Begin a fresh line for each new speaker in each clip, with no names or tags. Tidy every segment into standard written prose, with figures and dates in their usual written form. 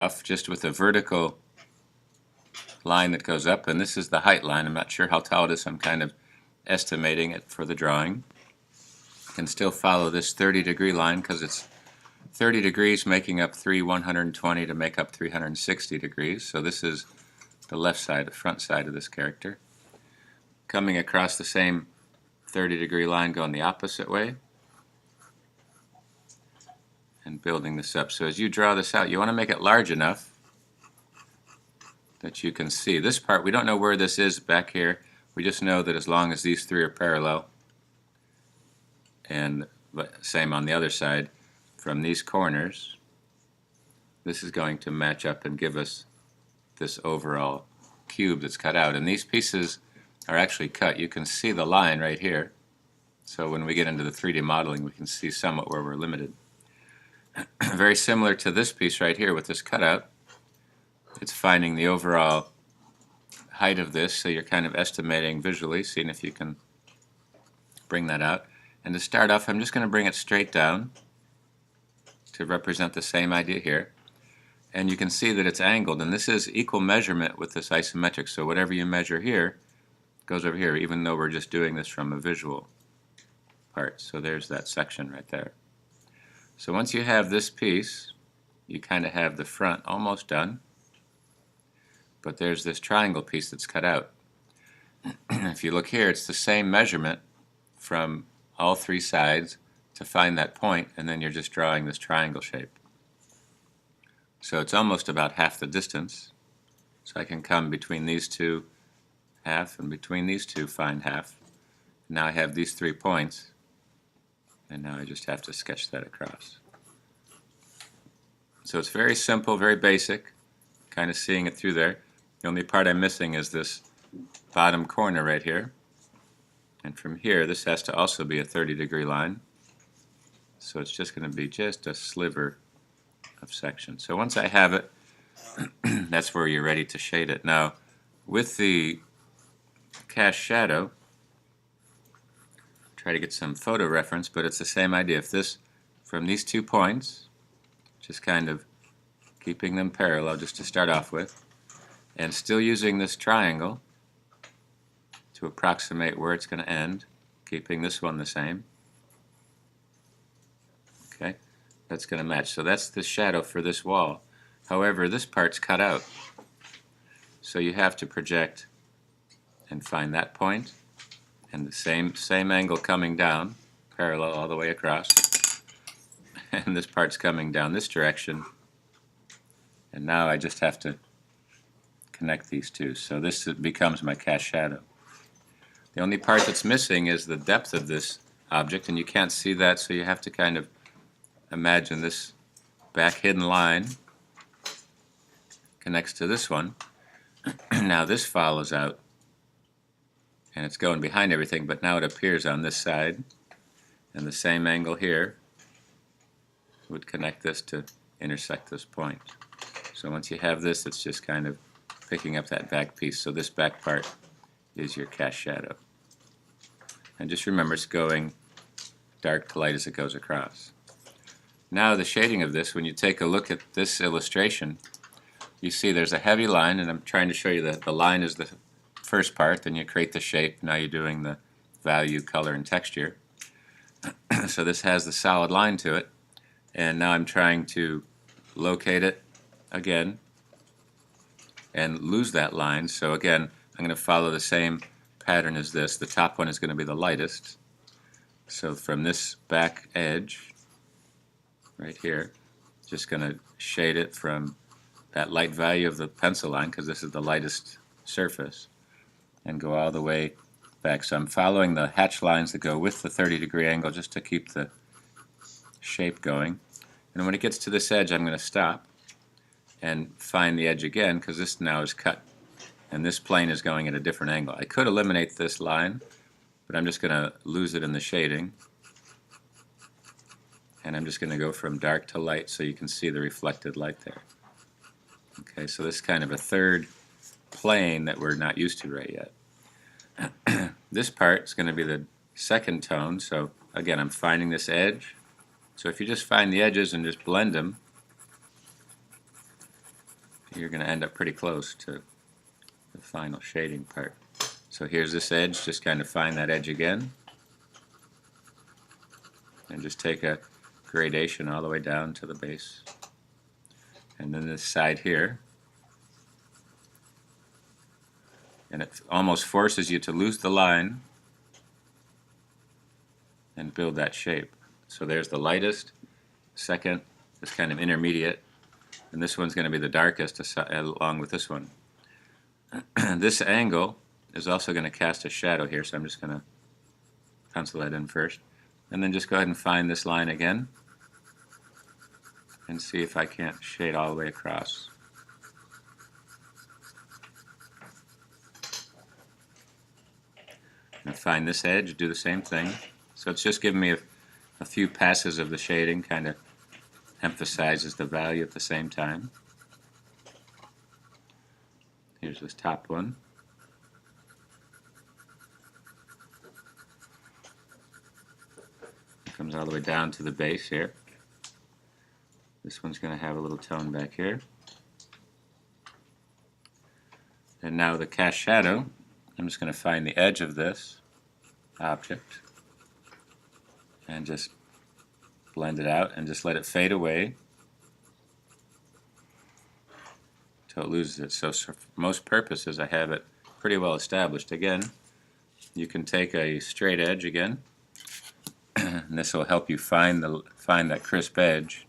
up just with a vertical line that goes up, and this is the height line. I'm not sure how tall it is, so I'm kind of estimating it for the drawing. I can still follow this 30-degree line because it's 30 degrees making up 120 to make up 360 degrees. So this is the left side, the front side of this character. Coming across the same 30-degree line going the opposite way and building this up. So as you draw this out, you want to make it large enough that you can see. This part, we don't know where this is back here. We just know that as long as these three are parallel, and same on the other side, from these corners, this is going to match up and give us this overall cube that's cut out. And these pieces are actually cut. You can see the line right here. So when we get into the 3D modeling, we can see somewhat where we're limited. Very similar to this piece right here with this cutout. It's finding the overall height of this, so you're kind of estimating visually, seeing if you can bring that out. And to start off, I'm just going to bring it straight down to represent the same idea here. And you can see that it's angled, and this is equal measurement with this isometric, so whatever you measure here goes over here, even though we're just doing this from a visual part. So there's that section right there. So once you have this piece, you kind of have the front almost done, but there's this triangle piece that's cut out. If you look here, it's the same measurement from all three sides to find that point, and then you're just drawing this triangle shape. So it's almost about half the distance. So I can come between these two, half, and between these two, find half. Now I have these 3 points, and now I just have to sketch that across. So it's very simple, very basic, kind of seeing it through there. The only part I'm missing is this bottom corner right here. And from here, this has to also be a 30-degree line. So it's just going to be just a sliver of section. So once I have it, that's where you're ready to shade it. Now, with the cast shadow, try to get some photo reference, but it's the same idea. If this, from these 2 points, just kind of keeping them parallel just to start off with, and still using this triangle to approximate where it's going to end, keeping this one the same. Okay, that's going to match. So that's the shadow for this wall. However, this part's cut out. So you have to project and find that point, and the same angle coming down, parallel all the way across. And this part's coming down this direction. And now I just have to connect these two. So this becomes my cast shadow. The only part that's missing is the depth of this object, and you can't see that, so you have to kind of imagine this back hidden line connects to this one. Now this follows out, and it's going behind everything, but now it appears on this side, and the same angle here would connect this to intersect this point. So once you have this, it's just kind of picking up that back piece. So this back part is your cast shadow. And just remember, it's going dark to light as it goes across. Now the shading of this, when you take a look at this illustration, you see there's a heavy line, and I'm trying to show you that the line is the first part, then you create the shape, now you're doing the value, color, and texture. So this has the solid line to it, and now I'm trying to locate it again and lose that line. So again, I'm going to follow the same pattern as this. The top one is going to be the lightest. So from this back edge right here, just going to shade it from that light value of the pencil line, because this is the lightest surface, and go all the way back. So I'm following the hatch lines that go with the 30-degree angle just to keep the shape going. And when it gets to this edge, I'm going to stop and find the edge again, because this now is cut, and this plane is going at a different angle. I could eliminate this line, but I'm just going to lose it in the shading, and I'm just going to go from dark to light so you can see the reflected light there. Okay, so this is kind of a third plane that we're not used to right yet. This part is going to be the second tone, so again, I'm finding this edge. So if you just find the edges and just blend them, you're going to end up pretty close to the final shading part. So here's this edge, just kind of find that edge again, and just take a gradation all the way down to the base. And then this side here, and it almost forces you to lose the line and build that shape. So there's the lightest, second is kind of intermediate, and this one's going to be the darkest along with this one. This angle is also going to cast a shadow here, so I'm just going to pencil that in first. And then just go ahead and find this line again and see if I can't shade all the way across. And find this edge, do the same thing. So it's just giving me a few passes of the shading, kind of emphasizes the value at the same time. Here's this top one. It comes all the way down to the base here. This one's going to have a little tone back here. And now the cast shadow, I'm just going to find the edge of this object and just blend it out and just let it fade away until it loses it. So for most purposes I have it pretty well established. Again, you can take a straight edge again, and this will help you find that crisp edge.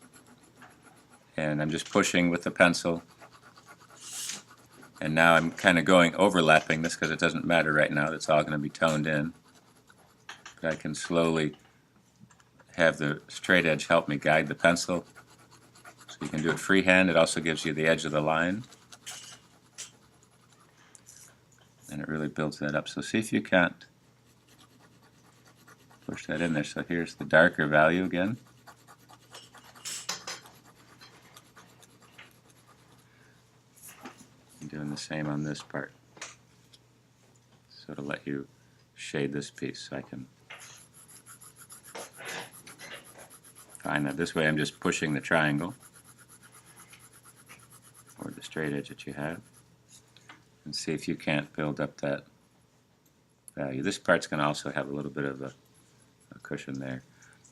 And I'm just pushing with the pencil, and now I'm kind of going overlapping this because it doesn't matter right now, it's all going to be toned in. But I can slowly have the straight edge help me guide the pencil. So you can do it freehand. It also gives you the edge of the line, and it really builds that up. So see if you can't push that in there. So here's the darker value again. I'm doing the same on this part. So to let you shade this piece, so I can find that. This way I'm just pushing the triangle or the straight edge that you have, and see if you can't build up that value. This part's going to also have a little bit of a cushion there.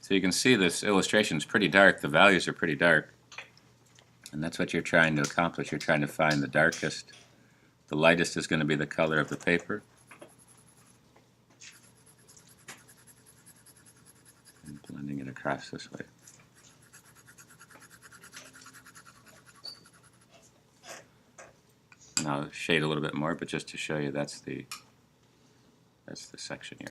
So you can see this illustration is pretty dark. The values are pretty dark, and that's what you're trying to accomplish. You're trying to find the darkest. The lightest is going to be the color of the paper. And blending it across this way. And I'll shade a little bit more, but just to show you that's the section here.